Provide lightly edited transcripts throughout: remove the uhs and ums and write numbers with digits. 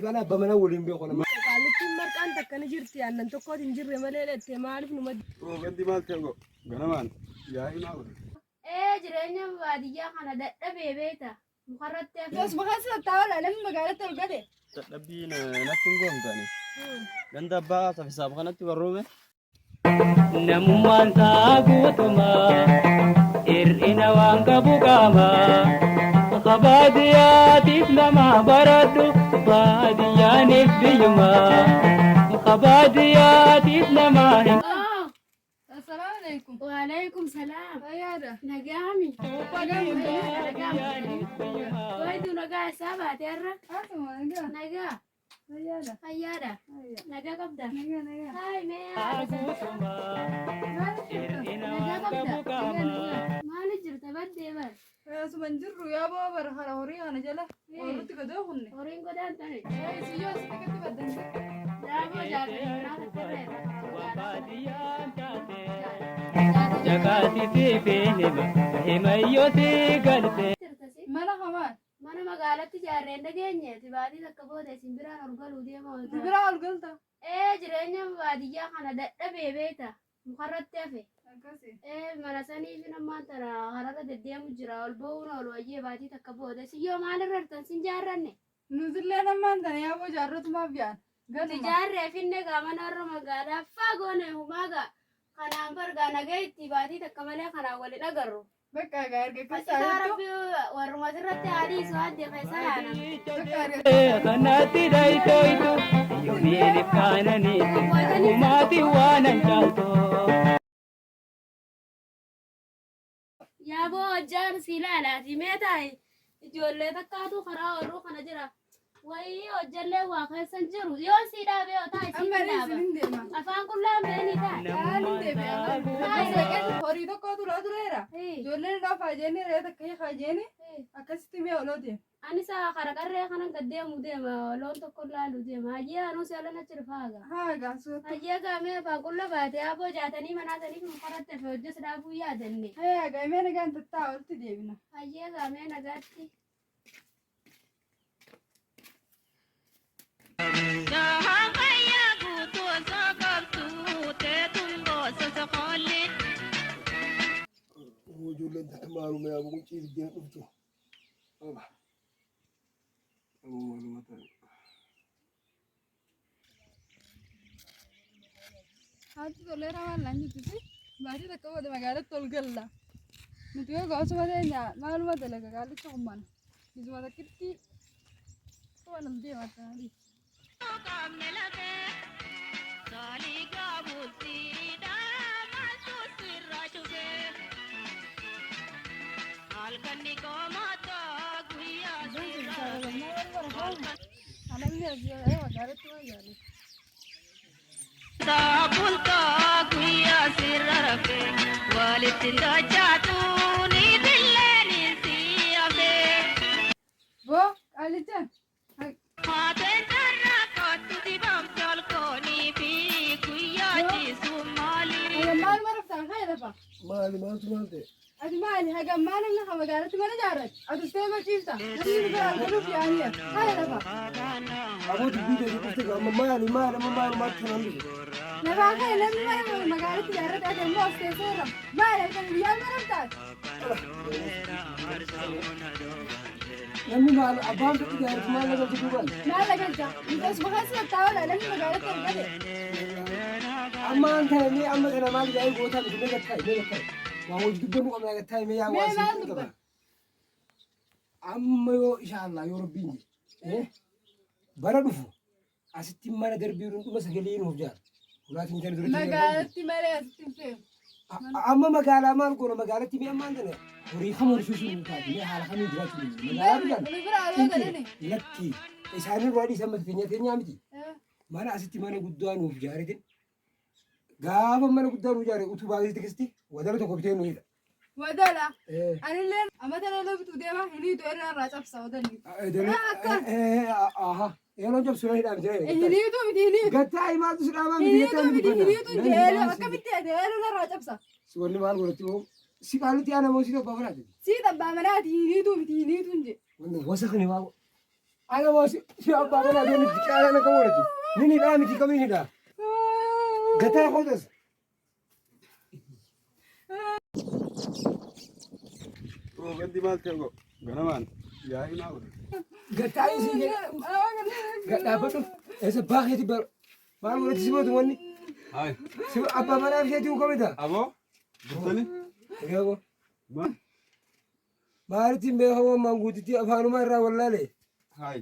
kana bamana waliin beekona. Qaalitiin marqaan takka ni jirti aannan tokko hin jirre malee lettee maaliif nu maddi? Wanti maal ta'e ganamaan yaa'ii maal? Jireenya baadiyyaa kana dadhabee beeta. Mukarratti hafe. Jos bakka taa'aa lafa magaalatti ol gale. Dadhabbiin natti hin goomtani. Ganda abbaa safisaaf kanatti warroome. Namummaan isaa guutuma hir'ina waan qabu qaama baadiyyaatiif nama baradhu baadiyyaaniif biyyuma baadiyyaatiif nama hin. Assalamu alaikum. Waalaikum salaam. Ayyaada. Nagaami. Nagaami. Waydu nagaa isaa baateerra. Asuma nagaa. Nagaa. Ayyaada. Ayyaada. Nagaa qabda. Nagaa. Hai mee. Guutuma hir'ina waan qabu qaama. Maali jirta baddee bar? Asuma jirru yaa boo bar hara horii kana jala. Warrutti gadoo kunne. Horiin godaan tani. Siyyoo sitti gatti baddan. Daaboo jaatanii naata terreera. Baadiyyaan taate jakaati fi feenima himayyooti galte. Mana hamaan. Mana magaalatti ijaarreen dhageenyeeti baatii takka booda isin biraan ol galuu deemaa Nu biraa ol galta. Jireenya baadiyyaa kana dadhabee beeta. Mukarratti hafe. Akkasi. Mana sanii fi nammaan tana hararra deddeemu jira. Ol ba'uun ol wayyee baatii takka booda. Siyyoo maalirra hirtan sin jaarranne? Nutillee nammaan tana yaa boo jaarrotumaaf yaan. Ijaarree finne gaamana warra magaalaa fagoone humaaga. Kanaan bargaa nagaa itti baatii takka malee kanaan waliin agarru. Bakka egaa erga Fakkii rabbi warruma asirratti haadhii isaa adde keessa yaanan. Kanatti dhayitoitu yoomiif kaananiitu umaati waan anjaaltu. Yaaboo hojjaan si ilaalaati mee taa'e ijoollee takkaatu karaa ooluu kana jira. Wayii hojjallee waa keessan jiru yoo si dhaabee yoo taa'e si dhaaba. Afaan qullaa meeni taa'e. Horii tokko tureera. Ijoolleen irraa faajeenii re'ee takka faajeenii akkasitti mee oloo deema. Anis qarqarree kanan gad deemu deema loon tokko laalu deema. Hayyee anuu seelan achi rifaaga. Haa gaasuutti. Hayyee gaamee afaan qulla baate aboo jaatanii manaa saniif mukaratti hafe hojjes dhaabuu yaadanne. Haa gaamee nagaan tattaa olitti deebina. Hayyee gaamee nagaatti. Ijoolleen takka maaluma yaa boqochii biddeen dhuftu. Haati toleera waan laan jirtusi baatii takka booda magaalatti ol galla. Nuti yoo gaasuma teenya maaluma dalaga gaalicha humana. Bisuma takkitti waan ol deemaa ta'anii. Sabulta kuya sirrafe walitinda jatuni dilleni siyafe. Bo alichan. Hate jarra kotu dibam jalkoni fi kuya jisumali. Maal marafta kaya dafa. Maali maaltu maal ta'e? Ati maali hagam maalan naka magaalatti mana jaarat. Ati seema ciifta. Namni biraa galuuf yaaniya. Kaya dafa. Abooti biidee dhufte amma maali maaltu nan dhufe? Nafaa kaya namni mana magaalatti jaarat ati ammoo as teesseerra. Maali kan biyyaan maraftaat. Namni maal abbaan tokko jaaratu maal lagalcha duuban? Maal lagalcha. Intas bakas taa'oodha namni magaalatti ol gale. Amma an ta'e mee amma kana maal jaa'ee gootaa miti mee gattaa'e. Waa hojii dubbannu qabna gattaa'e mee yaa waa sitti qaba. Amma yoo inshaallah yoo rabbiin jedhe bara dhufu asitti mana darbii dhuma sagalee nuuf jaala. Ulaatiin kan dura magaalatti malee asitti hin fe'u. Amma magaalaa maal goona magaalatti mee ammaan kana horii kam horsiisuu hin taate mee haala kamiin jiraachuu dandeenya magaalaa dhugaan. Biraa yoo galani. Lakki isaanii irraa dhiisan mati teenyaa miti. Mana asitti mana guddaa nuuf jaaretin gaafa mana guddaa nuuf jaare utuu baay'ee tiksti wadala tokko bitee nuufidha. Wadala. Anillee amata loloo bituu deema hiniitu irraa cabsa wadalli. Yeroon cabsu na hidhaan jira. Hiniitu miti hiniitu. Gattaa maaltu si dhaabaa miti hiniitu miti hiniitu jeelu akkamitti jeelu irraa cabsa. Si wanni maal godhatti moo si qaalitti aanaa moo si tabbaa manaati? Si tabbaa manaati hiniitu miti hiniitu hin je. Wanni wasa kani waa Ana mau si abba bana don dikala na kawai nini da miti kamin hida gata hodas Oh, ganti maal ta'e go. Ganamaan yaa'ii naa godhe. gata isi gada batu esa baheti bar mal wala tisibatu wani Hai. si abba bana fiyati ukamita Aboo? Duftani? yabo Maal? maaritin be hawa mangutiti afanuma irra wallale Hai.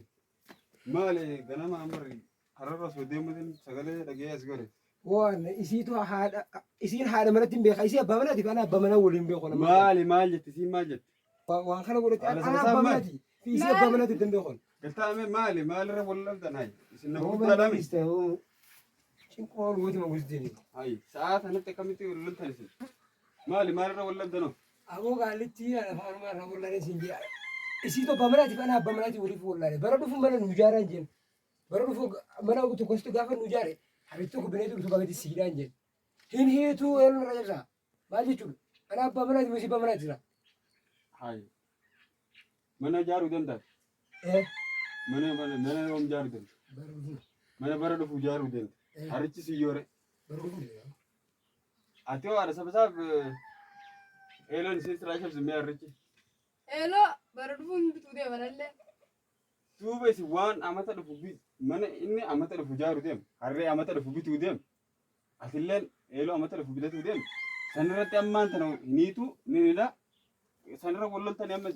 Maali ganama amari hararra soo deematin sagalee dhagee as godhe. wan isitu hada isin hada manatin be isi abba manati bana abba mana wolin be khona Maal jetti siin maal jetti? wan khana godati Ala ana sama abba sama. manati fi isi abba manati dembe khona Galtaame maalirra wallaltan hai. Isin na هو gurguraadhaami. بس هو شنو قول ودي ما قلتني Hai. Sa'aa kanatti akkamitti wallaltan isin? Maalirra wallaltanoo? أبو قال لي تي أنا فاهم ما أقول لك سنجي إيش تو بمراتي فأنا بمراتي ولي فوق ولا برضو فوق من النجارة جن برضو فوق ما أنا قلت كوستو قافل النجارة حبيتو بنيتو تو قاعد السيران جن هي تو الرجال ما جيتوا أنا بمراتي مش بمراتي لا Hai. Mana jaaru danda'a? إيه Mana yoom jaaru danda'a? برضو Mana bara dhufu jaaru danda'a? Harichi siyyoore. برضو Ati hoo haadha sabasaaf eeloon isin siraa shabsimmee harrichi. Elo bara dhufuun bituu deemanallee. Duuba isin waan amata dhufu mana inni amata dhufu jaaru deem harree amata dhufu bituu deem atilleen eeloo amata dhufu bitatuu deem sanirratti ammaan tana niitu nidha sanirra walloltanii amma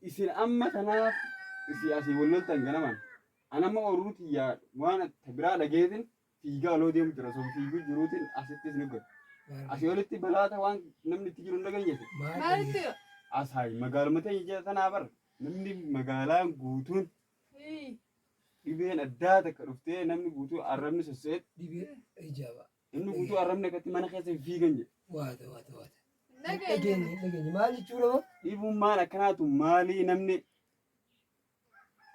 isin amma tanaaf isin asii walloltan ganamaan anamma oruuti yaa waan biraa dhageetin fiigaa oloo deemu jira osoo fiiguu jiruutiin asittis ni godha asii olitti balaata waan namni itti jiru hin dhageenyete Maalitti? asaayi magaaluma ta'e tanaa bar namni magaalaan guutuun dhibeen addaa takka dhuftee namni guutuu arrabni sosseet دي إجابة inni guutuu arrabni akkatti mana keessa hin fiigan jedhe واتا واتا واتا Dhageenya. لقيني ما جيتوا له dhibummaan akkanaatu maalii namni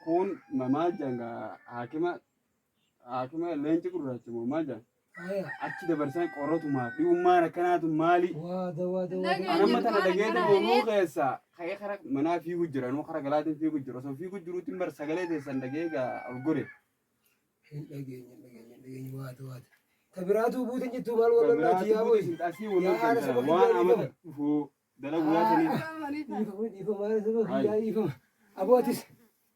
kun maal janga haakima leenci gurraacha moo maal janga هيا achi dabarsan qorratumaaf dhibummaan akkanaatu maalii واتا واتا لقيني. واتا anamma tana dhageeta boomuu keessa ka'ee kara manaa fiigu jira nuu kara galaatiin fiigu jira osoo fiigu jiruutiin bar sagalee teessan dhageegaa ol godhe لقيني واتا واتا تبراتو بوتن جتو مال ولا لا يا ابوي asii walloltan waan amata dhufu dalagu yaasaniif يفهم ما سبب يا يفهم ابواتس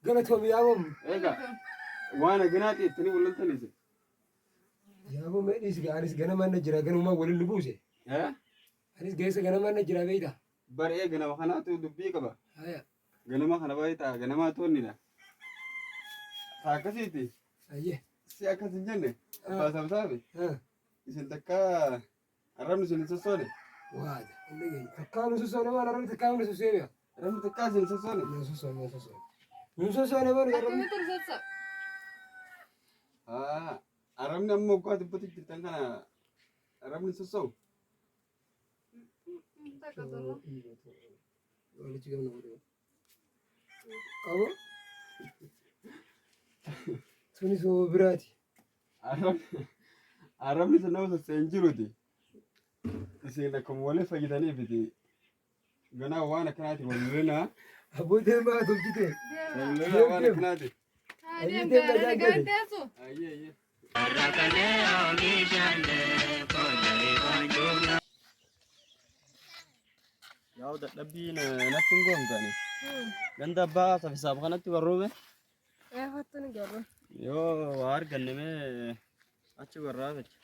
قالتهم يا ابو eega waan aganaati ittanii walloltanise يا ابو ما ديس قارس غنا ما نجرا غنا ما ولن لبوسه انيس جيس غنا ما نجرا بيدا bar ee ganama kanaatu dubbii qaba هيا ganama kana baay'ee ganamaa toonnidha akkasiiti ايه si akkas hin jenne abbaa sabsaabe ها isin takka arrabni isin hin sossoone واحد لقيني تكامل سوسو ما انا تكامل سوسو يا arrabni takka isin hin sossoone سوسو انا ما Akkamitti ulfeessa? arrabni amma waggaa dubbatti jirtan kana arrabni hin sossoo'u Takka tolaa. ولا تجي من ولا كابو سوني سو براتي arrabni isin nama sossee hin jiruti isin akkuma waliin fayyadaniifiti ganaa waan akkanaati wallolinaa ابو ديما تبجيتي wallolinaa waan akkanaati Deem gaara nagaan teessu. ayyee ayyee Yaa'u dadhabbiin natti hin goomtani. Ganda abbaa safisaaf kanatti warruume Eefattu ni garuu. yoo waa arganne mee achi warraa jecha.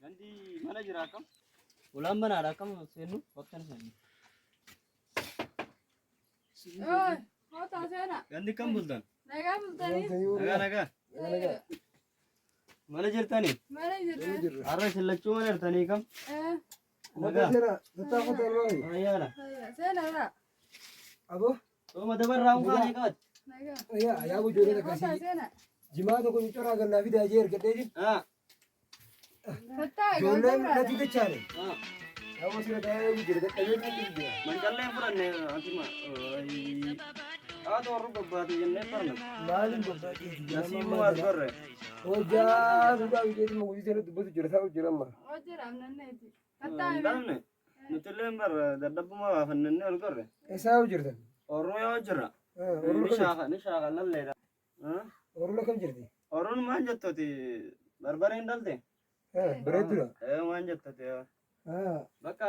Gandi mana jira akkam? Ulaan banaadha akkam seennu bakka seennu. Hootaa seena. Gandi kam bultan? Nagaa bultanii. Nagaa nagaa. Mana jirtani? Mana jirre. Har'a shillachuu mana jirtanii kam? ماذا ترى تاخذ الواي Ayyaana. Seenarraa. ابو Sooma dabarraa hunkaan eegaat. Nagaa. يا ابو جوري Hootaa كاسي seena. جماعه كنت ترى قلنا في داجير كديجي Fattaa جولن egaa نتي تشاري يا ابو سيره دايو جوري كديجي Mancallee fudhanne antima Haati warra bobbaate jennee barna. Maalin bobbaate? Nasiibni maal barre? Hojjaa dhugaa biyyeetti maguutii sana dubbatu jira ta'u jira amma. Hojjiraaf nanneeti. Hin Tattaa'ime. dhabne. Nuti illee barre dadhabuma baafannee ol barre. Eessaa hojjirtan? Orroo yoo jira. Ni shaaqa lalleedha. Orula kam jirti? Orroon maal jettooti? Barbareen dhalte? Bareeddudha. Maal jettooti? Bakka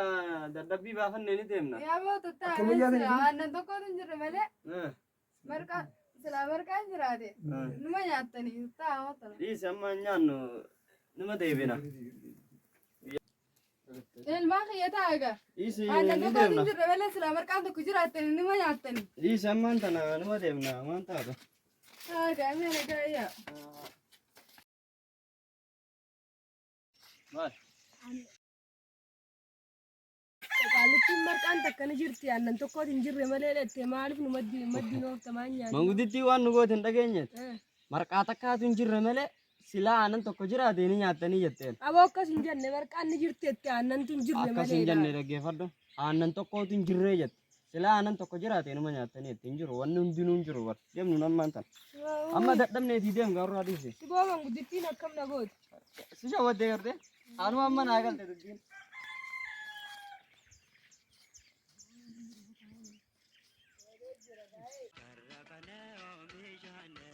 dadhabbii baafannee ni deemna. Yaaboo Akkamiin yaadani? tattaa'ime. Aannan tokkotu hin jirre malee. Marqaa silaa marqaan jiraate. Numa nyaattanii taa'aa ootala. Dhiisi amma nyaannu nima deebina. Ilmaan kiyya taa'a. Dhiisi Aannan ni tokkotu hin deemna. jirre malee silaa marqaan tokko jiraattanii numa nyaattanii. Dhiisi ammaan tana nima deemna waan taatu. Taa'a meera gaayyaa. Maal? Qaalittiin marqaan takka ni jirti aannan tokkotu hin jirre malee leettee maaliif nu maddi nooftamaan nyaanni. Mangudditti waan nu goote hin dhageenye. Marqaa takkaatu hin jirre malee silaa aannan tokko jiraate ni nyaattanii jetteen. Aboo akkas hin jenne marqaan ni jirti jettee aannantu hin jirre Akkas hin jenne dhaggeeffadhu. Aannan tokkootu hin jirree jette. Silaa aannan tokko jiraate numa nyaattanii jette hin jiru. Wanni hundinuu hin jiru bar. Deemnu nammaan tan. Amma dadhabneetii deem gaarraa dhiisi. Siboo manguddittiin akkam na gooti. Si shawwattee garte. Anuma amma naa galte dubbiin. Karra kana oomishaane.